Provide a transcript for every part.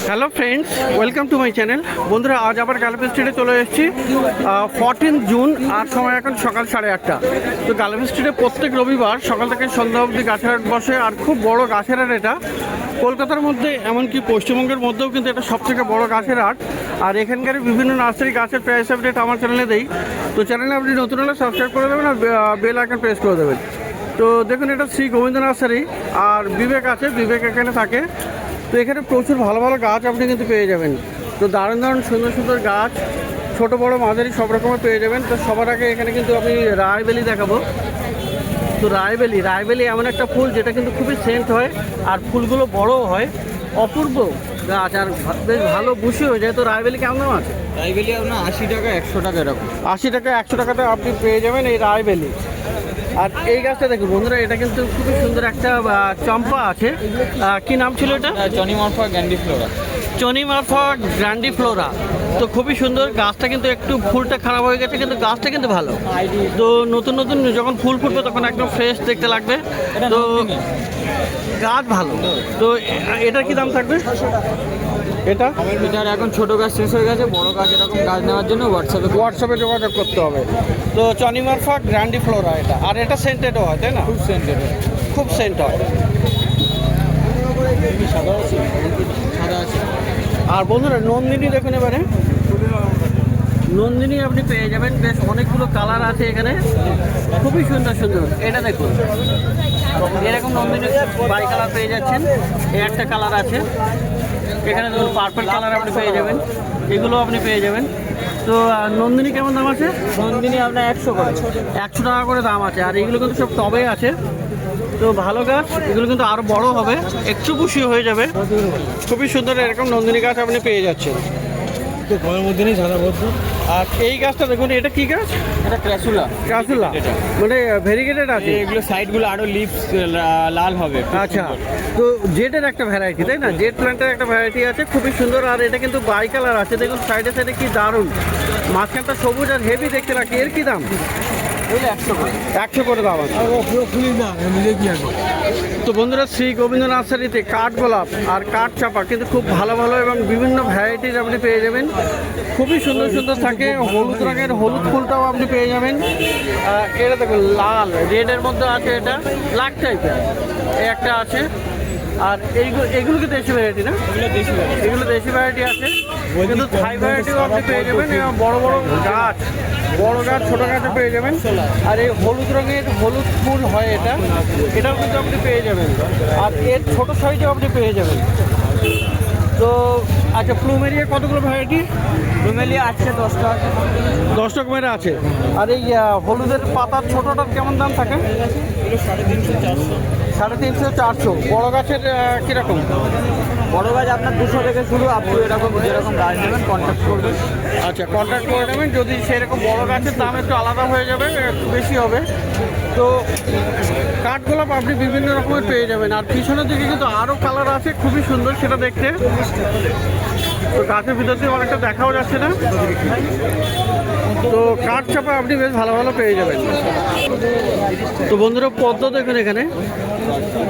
Hello friends, welcome to my channel. বন্ধুরা, আজ আবার গার্লফ্রেন্ড স্ট্রিটে চলে এসেছি। 14 জুন আর সময় এখন সকাল 8:30। তো গার্লফ্রেন্ড স্ট্রিটে প্রত্যেক রবিবার সকাল থেকে সন্ধ্যা অবধি গাছের হাট বসে, আর খুব বড় গাছের হাট এটা। কলকাতার মধ্যে এমনকি পশ্চিমবঙ্গের মধ্যেও কিন্তু এটা সবথেকে বড় গাছের হাট। আর এখানকার বিভিন্ন নার্সারি গাছের প্রাইস আপডেট আমার চ্যানেলে দেই। তো চ্যানেলে আপনি নতুন হলে সাবস্ক্রাইব করে দেবেন আর বেল আইকন প্রেস করে দেবেন। তো দেখুন, এটা শ্রী গোবিন্দ নার্সারি, আর বিবেক আছে, বিবেক এখানে থাকে। তো এখানে প্রচুর ভালো ভালো গাছ আপনি কিন্তু পেয়ে যাবেন। তো দারুণ দারুণ সুন্দর সুন্দর গাছ, ছোট বড় মাঝারি সব রকমের পেয়ে যাবেন। তো সবার আগে এখানে কিন্তু আমি রায়বেলি দেখাবো। তো রায়বেলি এমন একটা ফুল যেটা কিন্তু খুবই সেন্ট হয়, আর ফুলগুলো বড়ও হয়, অপূর্ব গাছ, আর বেশ ভালো বুশি হয়ে যায়। তো রায়বেলি কেমন দাম আছে? রায়বেলি আপনার 80 টাকা 100 টাকা এরকম। 80 টাকা 100 টাকাতে আপনি পেয়ে যাবেন এই রায়বেলি। আর এই গাছটা দেখুন বন্ধুরা, এটা কিন্তু খুবই সুন্দর একটা চম্পা আছে। কি নাম ছিল এটা? চনিমরফা গ্র্যান্ডিফ্লোরা। চনিমরফা গ্র্যান্ডিফ্লোরা। তো খুবই সুন্দর গাছটা, কিন্তু একটু ফুলটা খারাপ হয়ে গেছে, কিন্তু গাছটা কিন্তু ভালো। তো নতুন নতুন যখন ফুল ফুটবে তখন একদম ফ্রেশ দেখতে লাগবে। তো গাছ ভালো। তো এটার কি দাম থাকবে? এটার এখন ছোট গাছ শেষ হয়ে গেছে, বড় গাছ এরকম গাছ নেওয়ার জন্য হোয়াটসঅ্যাপে যোগাযোগ করতে হবে। তো চনিমরফা গ্র্যান্ডিফ্লোরা এটা, আর এটা সেন্টেডও হয়, তাই না? খুব সেন্টেড, খুব সেন্ট হয়। সাদা আছে। আর বন্ধুরা, নন্দিনী দেখুন এবারে। নন্দিনী আপনি পেয়ে যাবেন, বেশ অনেকগুলো কালার আছে এখানে, খুবই সুন্দর সুন্দর। এটা দেখুন, এরকম নন্দিনী বাই কালার পেয়ে যাচ্ছেন। এই একটা কালার আছে এখানে, দেখুন পার্পল কালার আপনি পেয়ে যাবেন, এগুলো আপনি পেয়ে যাবেন। তো নন্দিনী কেমন দাম আছে? নন্দিনী আপনার 100 করে, 100 টাকা করে দাম আছে। আর এগুলো কিন্তু সব টবে আছে। তো ভালো গাছ, এগুলো কিন্তু আরও বড় হবে, একটু বুশি হয়ে যাবে। খুবই সুন্দর এরকম নন্দিনী গাছ আপনি পেয়ে যাচ্ছেন। তো ঘরের মধ্যে নেই সাদা বদ্ধ। আর এই গাছটা দেখুন, এটা কি গাছ? এটা ক্রাসুলা। মানে ভেরিগেটেড আছে। এগুলো সাইডগুলো আরো লিভস লাল হবে। আচ্ছা, তো জেটের একটা ভ্যারাইটি, তাই না? জেট প্ল্যান্টের একটা ভ্যারাইটি আছে, খুবই সুন্দর। আর এটা কিন্তু বাই কালার আছে, দেখুন সাইডে সাইডে কি দারুণ, মাঝখানটা সবুজ আর হেভি দেখতে লাগছে। এর কি দাম? 100 করে দাম আছে। তো বন্ধুরা, শ্রী গোবিন্দ নার্সারিতে কাঠ গোলাপ আর কাঠ চাপা কিন্তু খুব ভালো ভালো এবং বিভিন্ন ভ্যারাইটির আপনি পেয়ে যাবেন। খুবই সুন্দর সুন্দর থাকে। হলুদ রঙের হলুদ ফুলটাও আপনি পেয়ে যাবেন। এটা দেখুন লাল রেডের মধ্যে আছে, এটা ব্ল্যাক টাইপের একটা আছে। আর এগুলো কি দেশি ভ্যারাইটি না? এগুলো দেশি ভ্যারাইটি আছে, কিন্তু থাই ভ্যারাইটিও আপনি পেয়ে যাবেন। এবং বড় বড় গাছ, ছোটো গাছে পেয়ে যাবেন। আর এই হলুদ রঙের হলুদ ফুল হয় এটাও কিন্তু আপনি পেয়ে যাবেন। আর এর ছোটো সাইজেও আপনি পেয়ে যাবেন। তো আচ্ছা, প্লুমেরিয়া কতগুলো ভ্যারাইটি? প্লুমেরিয়া আছে 10টা, 10 রকমের আছে। আর এই হলুদের পাতার ছোটোটার কেমন দাম থাকে? 350 400। বড় গাছের কীরকম? বড় গাছ আপনার 200 থেকে শুরু, আপনি এরকম যেরকম গাছ নেবেন কন্ট্যাক্ট করবেন। আচ্ছা, কন্ট্যাক্ট করে নেবেন। যদি সেরকম বড় গাছের দাম একটু আলাদা হয়ে যাবে, একটু বেশি হবে। তো কাঠগোলাপ আপনি বিভিন্ন রকমের পেয়ে যাবেন। আর পিছনের দিকে কিন্তু আরও কালার আছে, খুবই সুন্দর সেটা দেখতে। তো গাছের ভিতর দিয়ে অনেকটা দেখাও যাচ্ছে না। তো কাঠ চাপা আপনি বেশ ভালো ভালো পেয়ে যাবেন। তো বন্ধুরা, পদ্ম দেখুন, এখানে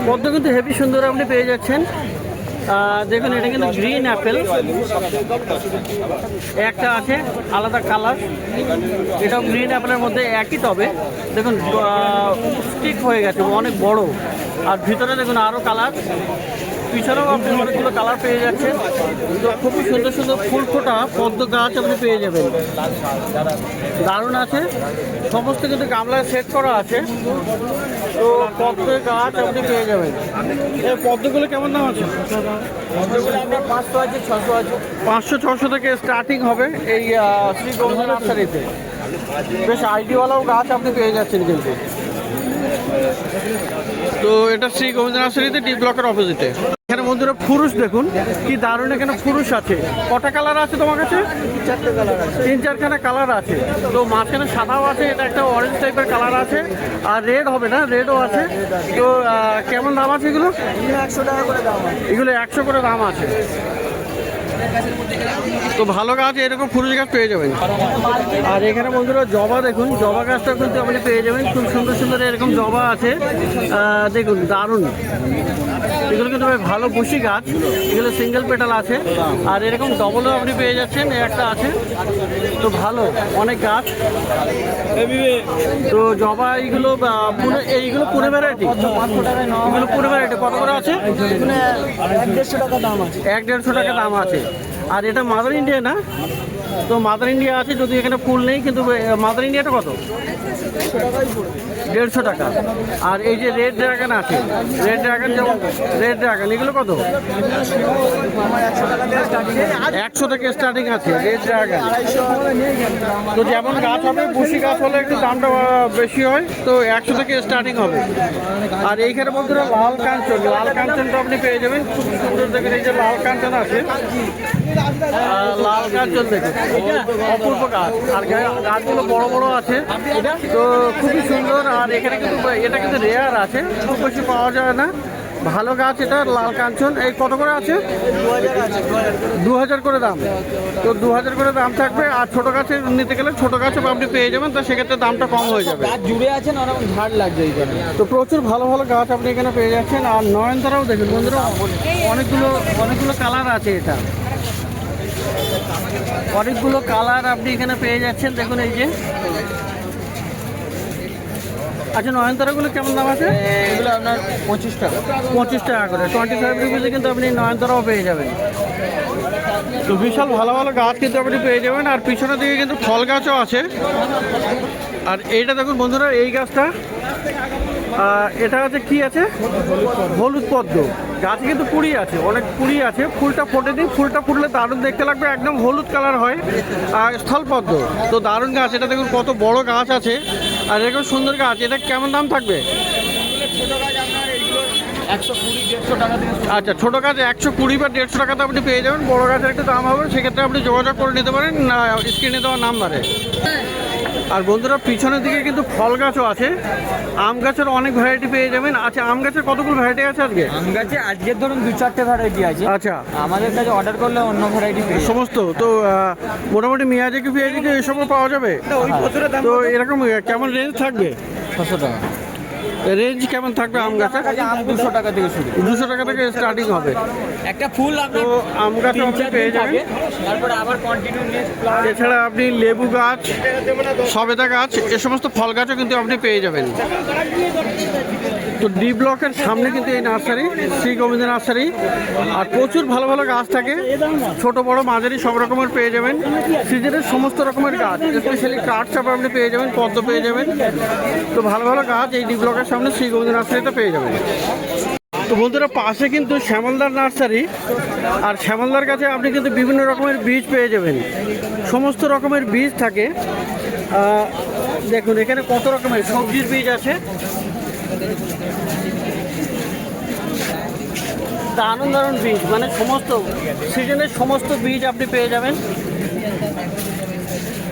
পদ্ম কিন্তু হেভি সুন্দর আপনি পেয়ে যাচ্ছেন। দেখুন, এটা কিন্তু গ্রিন অ্যাপেল একটা আছে, আলাদা কালার। এটাও গ্রিন অ্যাপেলের মধ্যে একই, তবে দেখুন স্টিক হয়ে গেছে, অনেক বড়। আর ভিতরে দেখুন আরও কালার, পিছনেও আপনি অনেকগুলো কালার পেয়ে যাচ্ছেন। তো খুবই সুন্দর সুন্দর ফুল ফোটা পদ্ম গাছ আপনি পেয়ে যাবেন, দারুণ আছে। সমস্ত কিন্তু গামলায় সেট করা আছে। তো পদ্ম গাছ আপনি পেয়ে যাবেন। এই পদ্মগুলো কেমন দাম আছে? পদ্মগুলো আপনার 500 আছে, 600 আছে। 500-600 থেকে স্টার্টিং হবে এই শ্রী গোবিন্দ নার্সারিতে। বেশ আইডিওয়ালাও গাছ আপনি পেয়ে যাচ্ছেন কিন্তু। তো এটা শ্রী গোবিন্দ নার্সারিতে, ডি ব্লকের অপোজিটে। এখানে বন্ধুরা ফুরুষ দেখুন, কি দারুণ এখানে ফুরুষ আছে। কটা কালার আছে তোমার কাছে? 4টে কালার আছে, 3-4খানা কালার আছে। তো মাঝখানে সাদাও আছে, এটা একটা অরেঞ্জ টাইপের কালার আছে। আর রেড হবে না, রেডও আছে। তো কেমন দাম আছে এগুলো? 100 টাকা করে দাম আছে। এগুলো 100 করে দাম আছে। তো ভালো গাছ এরকম ফুলের গাছ পেয়ে যাবেন। আর এখানে বন্ধুরা জবা দেখুন, জবা গাছটা কিন্তু আপনি পেয়ে যাবেন। খুব সুন্দর সুন্দর এরকম জবা আছে, দেখুন দারুণ। এগুলো কিন্তু বেশ ভালো বুশি গাছ, এগুলো সিঙ্গেল পেটাল আছে। আর এরকম ডবলও আপনি পেয়ে যাচ্ছেন, একটা আছে। তো ভালো অনেক গাছ। তো জবা এইগুলো এইগুলো পুরো ভ্যারাইটি, এগুলো পুরো ভ্যারাইটি কত করে আছে? 150 টাকা দাম আছে। 150 টাকা দাম আছে। আর এটা মাদার ইন্ডিয়া না? তো মাদার ইন্ডিয়া আছে, যদি এখানে ফুল নেই, কিন্তু মাদার ইন্ডিয়াটা কত? 150 টাকা। আর এই যে রেড ড্রাগন আছে, রেড ড্রাগন, যেমন রেড ড্রাগন, এগুলো কত? 100 থেকে স্টার্টিং আছে রেড ড্রাগন। তো যেমন গাছ হবে, বুশি গাছ হলে একটু দামটা বেশি হয়, তো 100 থেকে স্টার্টিং হবে। আর এইখানে বন্ধুরা লাল কাঞ্চন, লাল কাঞ্চনটা আপনি পেয়ে যাবেন। খুব সুন্দর দেখেন, এই যে লাল কাঞ্চন আছে, লাল কাঞ্চন দেখুন, অপূর্ব গাছ। আর গাছগুলো বড় বড় আছে, তো খুবই সুন্দর। আর এখানে কিন্তু এটা কিন্তু রেয়ার আছে, খুব বেশি পাওয়া যায় না। ভালো গাছ এটা, লাল কাঞ্চন। এই কত করে আছে? 2000 করে দাম। তো 2000 করে দাম থাকবে। আর ছোটো গাছের নিতে গেলে ছোটো গাছও আপনি পেয়ে যাবেন, তো সেক্ষেত্রে দামটা কম হয়ে যাবে। গাছ জুড়ে আছেন, অনেক ঝাড় লাগছে এইখানে। তো প্রচুর ভালো ভালো গাছ আপনি এখানে পেয়ে যাচ্ছেন। আর নয়নতারাও দেখুন বন্ধুরা, অনেকগুলো কালার আছে। এটা অনেকগুলো কালার আপনি এখানে পেয়ে যাচ্ছেন, দেখুন এই যে। আচ্ছা, নয়নতারাগুলো কেমন দাম আছে? এগুলো আপনার 25 টাকা। 25 টাকা করে, 25 রুপিসে কিন্তু আপনি নয়নতারাও পেয়ে যাবেন। তো বিশাল ভালো ভালো গাছ কিন্তু আপনি পেয়ে যাবেন। আর পিছনের দিকে কিন্তু ফল গাছও আছে। আর এইটা দেখুন বন্ধুরা, এই গাছটা, এটা হচ্ছে কি আছে? হলুদ পদ্ম। গাছে কিন্তু কুড়ি আছে, অনেক কুড়ি আছে। ফুলটা ফোটে দিন, ফুলটা ফুটলে দারুণ দেখতে লাগবে, একদম হলুদ কালার হয়। আর স্থল পদ্ম, তো দারুণ গাছ। এটা দেখুন কত বড় গাছ আছে, আর এরকম সুন্দর গাছ। এটা কেমন দাম থাকবে? আচ্ছা, ছোটো গাছ 120 বা 150 টাকাতে আপনি পেয়ে যাবেন। বড় গাছের একটু দাম হবে, সেক্ষেত্রে আপনি যোগাযোগ করে নিতে পারেন স্ক্রিনে দেওয়া নাম্বারে। আর বন্ধুরা পিছনের দিকে কিন্তু ফল গাছও আছে, আম গাছের অনেক ভ্যারাইটি পেয়ে যাবেন। আচ্ছা, আম গাছের কতগুলো ভ্যারাইটি আছে আজকে? আম গাছে আজকের ধরুন 2-4টে ভ্যারাইটি আছে। আচ্ছা, আমাদের কাছে অর্ডার করলে অন্য ভ্যারাইটি পেয়ে যাবেন। সমস্ত তো মোটামুটি মিয়াজাকি ফিয়াজাকি এসবও পাওয়া যাবে। তো এরকম কেমন রেঞ্জ থাকবে? 600 টাকা রেঞ্জ কেমন থাকবে আম গাছে? আম 200 টাকা থেকে শুরু। 200 টাকা থেকে স্টার্টিং হবে। একটা ফুল তো আপনার আম গাছ আপনি পেয়ে যাবেন। তারপরে আবার কন্টিনিউ এছাড়া আপনি লেবু গাছ, সবেদা গাছ, এ সমস্ত ফল গাছও কিন্তু আপনি পেয়ে যাবেন। তো ডি ব্লকের সামনে কিন্তু এই নার্সারি, শ্রী গোবিন্দ নার্সারি। আর প্রচুর ভালো ভালো গাছ থাকে, ছোট বড় মাঝারি সব রকমের পেয়ে যাবেন। সিজনের সমস্ত রকমের গাছ, স্পেশালি কাঠ চাপা আপনি পেয়ে যাবেন, পদ্ম পেয়ে যাবেন। তো ভালো ভালো গাছ এই ডি ব্লকের সামনে শ্রী গোবিন্দ নার্সারিতে পেয়ে যাবেন। তো বন্ধুরা পাশে কিন্তু শ্যামলদার নার্সারি। আর শ্যামলদার কাছে আপনি কিন্তু বিভিন্ন রকমের বীজ পেয়ে যাবেন, সমস্ত রকমের বীজ থাকে। দেখুন এখানে কত রকমের সবজির বীজ আছে, দারুণ দারুণ বীজ, মানে সমস্ত সিজনের সমস্ত বীজ আপনি পেয়ে যাবেন।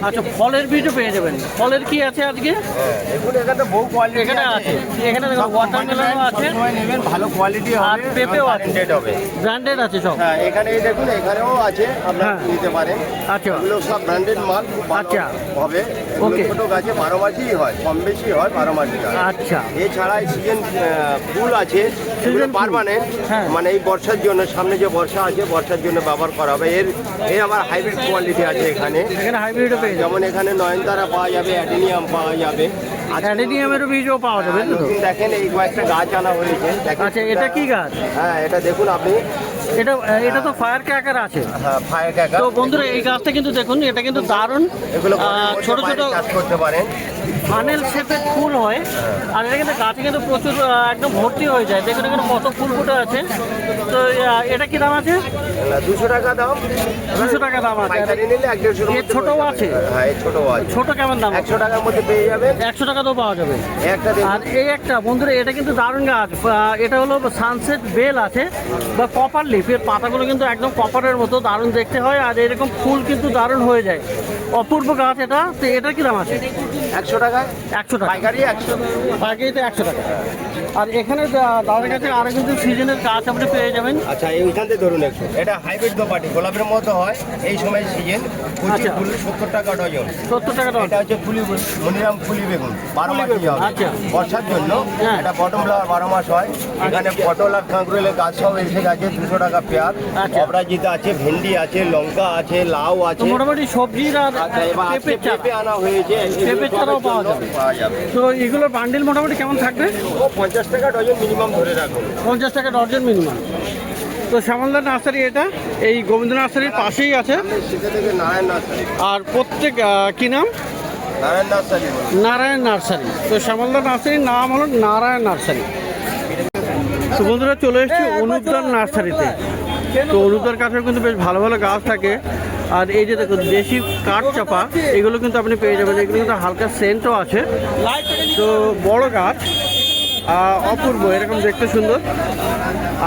আচ্ছা, ফলের বীজও পেয়ে যাবেন। ফলের কি আছে আজকে? এখানে বহু কোয়ালিটি এখানে আছে, এখানে দেখুন ওয়াটারমেলনও আছে, নেবেন, ভালো কোয়ালিটি আর হবে, পেঁপেও আছে, হবে। ব্র্যান্ডেড আছে সব। হ্যাঁ, এখানে এই দেখুন, এখানেও আছে, আপনারা হ্যাঁ। নিতে পারেন। আচ্ছা, এগুলো সব ব্র্যান্ডেড মাল, খুব ভালো আচ্ছা। হবে। ওকে। ছোট গাছে 12 মাসই হয়, কম বেশি হয়, 12 মাসই হয়। আচ্ছা, এছাড়া সিজন ফুল আছে, Season এগুলো ফুল। পার্মানেন্ট, হ্যাঁ। মানে এই বর্ষার জন্য, সামনে যে বর্ষা আছে, বর্ষার জন্য ব্যবহার করা হবে। এর আবার হাইব্রিড কোয়ালিটি আছে এখানে, এখানে হাইব্রিডও পেয়ে যাবেন। যেমন এখানে নয়নতারা পাওয়া যাবে, অ্যাডেনিয়াম পাওয়া যাবে। অ্যাডেনিয়ামেরও বীজও পাওয়া যাবে, তাই তো? নতুন দেখেন এই কয়েকটা গাছ আনা হয়েছে, দেখেন। আচ্ছা, এটা কি গাছ? হ্যাঁ, এটা দেখুন আপনি, এটা তো ফায়ার ক্র্যাকার আছে। হ্যাঁ, ফায়ার ক্র্যাকার। তো বন্ধুরা এই গাছটা কিন্তু দেখুন, এটা কিন্তু দারুণ। এগুলো ছোট ছোট চাষ করতে পারেন। ফানেল শেপের ফুল হয়। আর এটা কিন্তু গাছে কিন্তু প্রচুর একদম ভর্তি হয়ে যায়। দেখুন এখানে কত ফুল ফুটে আছে। তো এটা কি দাম আছে? 200 টাকা দাম। 200 টাকা দাম আছে। পাইকারি নিলে 150 এর ছোটও আছে? হ্যাঁ, এই ছোটও আছে। ছোট কেমন দাম? 100 টাকার মধ্যে পেয়ে যাবেন। 100 টাকাতেও পাওয়া যাবে। একটা দেখুন। আর এই একটা বন্ধুরা, এটা কিন্তু দারুণ গাছ। এটা হলো সানসেট বেল আছে বা কপার লিফ। এর পাতাগুলো কিন্তু একদম কপারের মতো দারুণ দেখতে হয়। আর এরকম ফুল কিন্তু দারুণ হয়ে যায়, অপূর্ব গাছ এটা। তো এটা কি দাম আছে? 100 টাকায় 100 টাকা, পাইকারি 100। পাইকারিতে 100 টাকা। আর এখানে দাদার কাছে আরও কিন্তু সিজনের গাছ আপনি পেয়ে যাবেন। আচ্ছা এইখান থেকে ধরুন একটু, এটা হাইব্রিড দোপাটি গোলাপের মতো হয়, এই সময় সিজন। আচ্ছা। 70 টাকা ডজন। 70 টাকা এটা হচ্ছে মনিরাম ফুলি বেগুন, 12 মাসি হবে। আচ্ছা। বর্ষার জন্য হ্যাঁ। এটা বটম ফ্লাওয়ার 12 মাস হয়। এখানে পটল আর কাঁকরোলের গাছ সব এসে গেছে, 200 টাকা পেয়ার। আচ্ছা। অপরাজিতা আছে, ভেন্ডি আছে, লঙ্কা আছে, লাউ তো আছে। মোটামুটি সবজির আর আচ্ছা, এবার আজকে পেঁপের চারা, পেঁপে আনা হয়েছে, পেঁপের চারাও পাওয়া যাবে। পাওয়া যাবে। তো এগুলোর বান্ডিল মোটামুটি কেমন থাকবে? ও 50 টাকা ডজন মিনিমাম ধরে রাখুন। 50 টাকা ডজন মিনিমাম। তো শ্যামলদার নার্সারি এটা এই গোবিন্দ নার্সারির পাশেই আছে। সেটা থেকে নারায়ণ নার্সারি। আর প্রত্যেক কি নাম? নারায়ণ নার্সারি। নারায়ণ নার্সারি। তো শ্যামলদার নার্সারির নাম হলো নারায়ণ নার্সারি। তো বন্ধুরা চলে এসেছি অনুপদার নার্সারিতে। তো অনুপদার কাছেও কিন্তু বেশ ভালো ভালো গাছ থাকে। আর এই যে দেখুন দেশি কাঠ চাপা, এগুলো কিন্তু আপনি পেয়ে যাবেন। এগুলো কিন্তু হালকা সেন্টও আছে। তো বড় গাছ, অপূর্ব, এরকম দেখতে সুন্দর।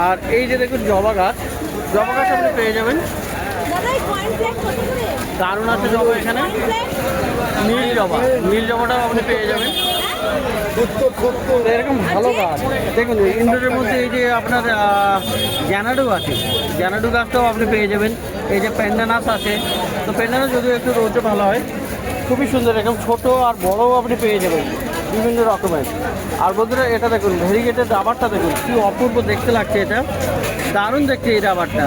আর এই যে দেখুন জবা গাছ, জবা গাছ আপনি পেয়ে যাবেন। দারুণ আছে জবা এখানে। নীল জবা, নীল জবাটাও আপনি পেয়ে যাবেন। তো এরকম ভালো গাছ দেখুন ইনডোরের মধ্যে এই যে আপনার জ্যানাডু আছে, জ্যানাডু গাছটাও আপনি পেয়ে যাবেন। এই যে প্যান্ডানাস আছে, তো প্যান্ডানাস যদিও একটু রোদে ভালো হয়। খুবই সুন্দর, এরকম ছোট আর বড়ও আপনি পেয়ে যাবেন বিভিন্ন রকমের। আর বন্ধুরা এটা দেখুন ভেরিগেটেড রাবারটা দেখুন কি অপূর্ব দেখতে লাগছে, এটা দারুণ দেখছে এই রাবারটা।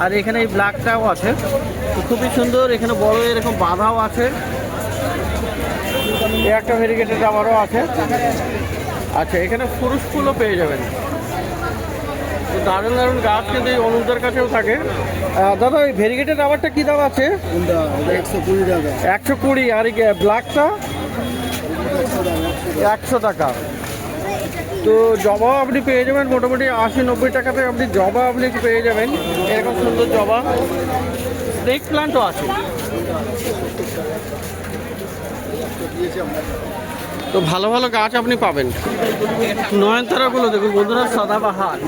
আর এখানে এই ব্ল্যাকটাও আছে, তো খুবই সুন্দর। এখানে বড় এরকম বাঁধাও আছে, এই একটা ভেরিগেটেড রাবারও আছে। আচ্ছা এখানে ফুরুষ ফুলও পেয়ে যাবেন। তো দারুণ দারুণ গাছ কিন্তু এই অনুপদার কাছেও থাকে। দাদা ওই ভেরিগেটেড রাবারটা কী দাম আছে? 120 টাকা। 120। আর এই ব্ল্যাকটা 100 টাকা। তো জবাও আপনি পেয়ে যাবেন মোটামুটি 80-90 টাকাতে আপনি জবা আপনি পেয়ে যাবেন। এরকম সুন্দর জবা, স্নেক প্লান্টও আছে। তো ভালো ভালো গাছ আপনি পাবেন। নয়নতারাগুলো দেখুন বন্ধুরা, সাদাবাহার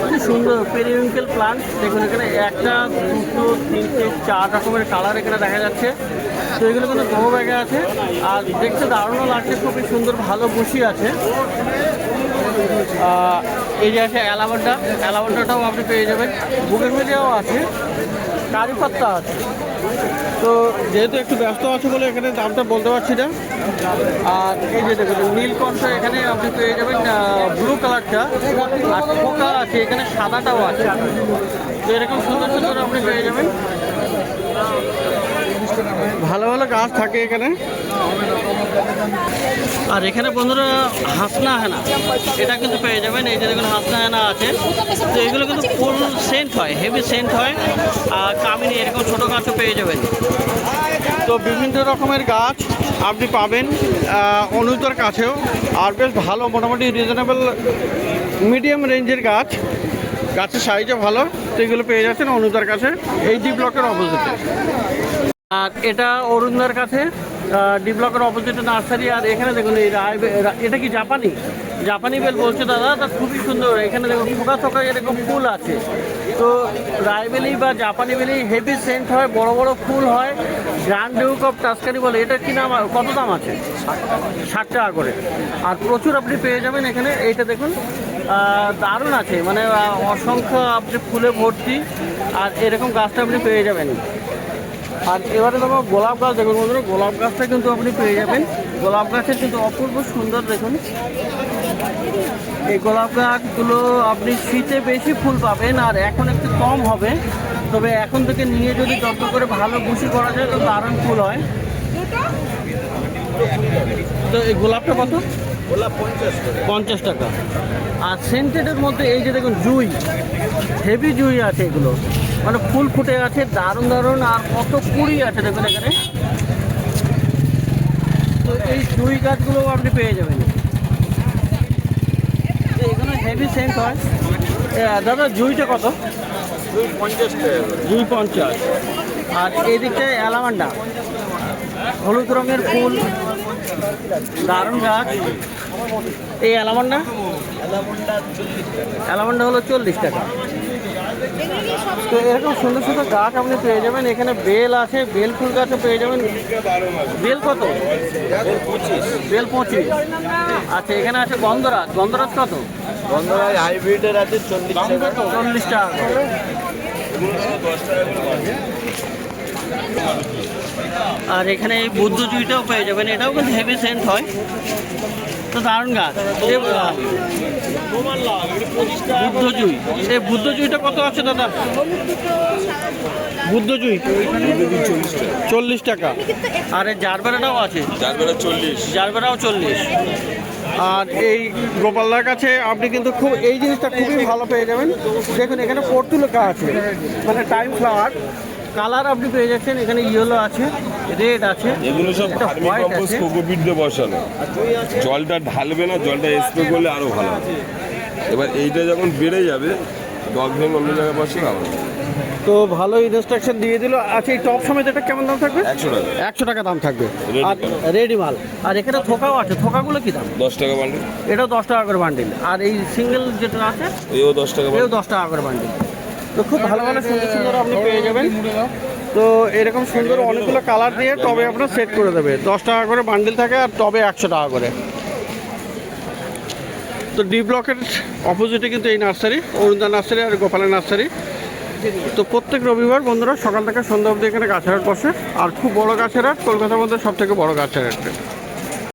কি সুন্দর পেরিউইঙ্কেল প্লান্ট। দেখুন এখানে একটা, দুটো, তিনটে, 4 রকমের কালার এখানে দেখা যাচ্ছে। তো এগুলো কিন্তু গ্রো ব্যাগে আছে আর দেখতে দারুণও লাগছে, খুবই সুন্দর, ভালো বসি আছে। এই যে আছে অ্যালাভেন্ডা, অ্যালাভেন্ডাটাও আপনি পেয়ে যাবেন। বুগেনভেলিয়াও আছে, কারি পাত্তা আছে। তো যেহেতু একটু ব্যস্ত আছে বলে এখানে দামটা বলতে পারছি না। আর এই যে দেখুন নীলকণ্ঠ এখানে আপনি পেয়ে যাবেন ব্লু কালারটা, আর পোকা আছে এখানে, সাদাটাও আছে। তো এরকম সুন্দর সুন্দর আপনি পেয়ে যাবেন। ভালো ভালো গাছ থাকে এখানে। আর এখানে বন্ধুরা হাসনা হেনা, এটা কিন্তু পেয়ে যাবেন। এই যে দেখুন হাসনা হেনা আছে। তো এগুলো কিন্তু ফুল সেন্ট হয়, হেভি সেন্ট হয়। আর কামিনী এরকম ছোটো গাছও পেয়ে যাবেন। তো বিভিন্ন রকমের গাছ আপনি পাবেন অনুপদার কাছেও। আর বেশ ভালো মোটামুটি রিজনেবল মিডিয়াম রেঞ্জের গাছ, গাছের সাইজও ভালো। তো এগুলো পেয়ে যাচ্ছেন অনুপদার কাছে, এই ডি ব্লকের অপোজিটে। আর এটা অরুণদার কাছে, ডি ব্লকের অপোজিটে নার্সারি। আর এখানে দেখুন এই এটা কি জাপানি, জাপানি বেল বলছে দাদা, তা খুবই সুন্দর। এখানে দেখুন ফোকা ফোকা এরকম ফুল আছে। তো রায়বেলি বা জাপানি বেলি হেভি সেন্ট হয়, বড় বড় ফুল হয়। গ্র্যান্ড ডিউক অফ টাস্কানি বলে। এটা কি নাম, কত দাম আছে? 60 টাকা করে। আর প্রচুর আপনি পেয়ে যাবেন এখানে। এইটা দেখুন দারুণ আছে, মানে অসংখ্য আপনি ফুলে ভর্তি। আর এরকম গাছটা আপনি পেয়ে যাবেন। আর এবারে দেখো গোলাপ গাছ দেখুন বন্ধুরা, গোলাপ গাছটা কিন্তু আপনি পেয়ে যাবেন। গোলাপ গাছের কিন্তু অপূর্ব সুন্দর দেখুন। এই গোলাপ গাছগুলো আপনি শীতে বেশি ফুল পাবেন, আর এখন একটু কম হবে। তবে এখন থেকে নিয়ে যদি যত্ন করে ভালো গুছি করা যায় তো দারুণ ফুল হয়। তো এই গোলাপটা কত? গোলাপ 50 টাকা। আর সেন্টেডের মধ্যে এই যে দেখুন জুই, হেভি জুই আছে। এগুলো মানে ফুল ফুটে আছে দারুণ দারুণ। আর কত কুড়ি আছে দেখুন এখানে। তো এই জুই গাছগুলো আপনি পেয়ে যাবেন। এখানে হেভি সেন্ট হয়। দাদা জুইটা কত? 50 টাকা। জুই 50। আর এই দিকটায় অ্যালামান্ডা, হলুদ রঙের ফুল, দারুণ গাছ। এই অ্যালামান্ডা, অ্যালামান্ডা হলো 40 টাকা। তো এরকম সুন্দর সুন্দর গাছ আপনি পেয়ে যাবেন। এখানে বেল আছে, বেল ফুল গাছও পেয়ে যাবেন। বেল কত? বেল 25। আচ্ছা, এখানে আছে গন্ধরাজ। গন্ধরাজ কত? বন্ধুরাই হাইব্রিডের আছে 40 টাকা। 40 টাকা করে। আর এখানে এই বুদ্ধ জুঁইটাও পেয়ে যাবেন, এটাও কিন্তু হেভি সেন্ট হয়। তো দারুণ গাছ। বুদ্ধ জুঁই, এই বুদ্ধ জুঁইটা কত আছে দাদা? বুদ্ধ জুঁই 40 টাকা। আর এই জারবেরাটাও আছে, জারবেরাও 40। আর এই গোপালদার কাছে আপনি কিন্তু খুব এই জিনিসটা খুবই ভালো পেয়ে যাবেন। দেখুন এখানে পর্তুলিকা আছে, মানে টাইম ফ্লাওয়ার কালার আপনি পেয়ে যাচ্ছেন। এখানে ইয়েলো আছে, রেড আছে, এগুলো সব এটা হোয়াইট আছে। কোকোপিট দিয়ে বসানো, জলটা ঢালবে না, জলটা স্প্রে করলে আরো ভালো হবে। এবার এইটা যখন বেড়ে যাবে ডগ ভেঙে অন্য জায়গায় বসে ভালো। তো ভালো ইনস্ট্রাকশন দিয়ে দিল। আচ্ছা, এই টপ সমেত এটা কেমন দাম থাকবে? 100 টাকা। 100 টাকা দাম থাকবে। Ready আর রেডি মাল। আর এখানে থোকাও আছে, থোকাগুলো কি দাম? 10 টাকা বান্ডিল। এটাও 10 টাকা করে বান্ডিল। আর এই সিঙ্গেল যেটা আছে এও 10 টাকা এও বান্ডিল। 10 টাকা করে বান্ডিল। তো খুব ভালো ভালো সুন্দর সুন্দর আপনি পেয়ে যাবেন। তো এরকম সুন্দর অনেকগুলো কালার দিয়ে টবে আপনার সেট করে দেবে। 10 টাকা করে বান্ডিল থাকে আর টবে 100 টাকা করে। তো ডি ব্লকের অপোজিটে কিন্তু এই নার্সারি, অরুণদা নার্সারি আর গোপালের নার্সারি। তো প্রত্যেক রবিবার বন্ধুরা সকাল থেকে সন্ধ্যা অবধি এখানে গাছের হাট বসে। আর খুব বড় গাছের হাট, কলকাতার মধ্যে সব থেকে বড় গাছের হাট।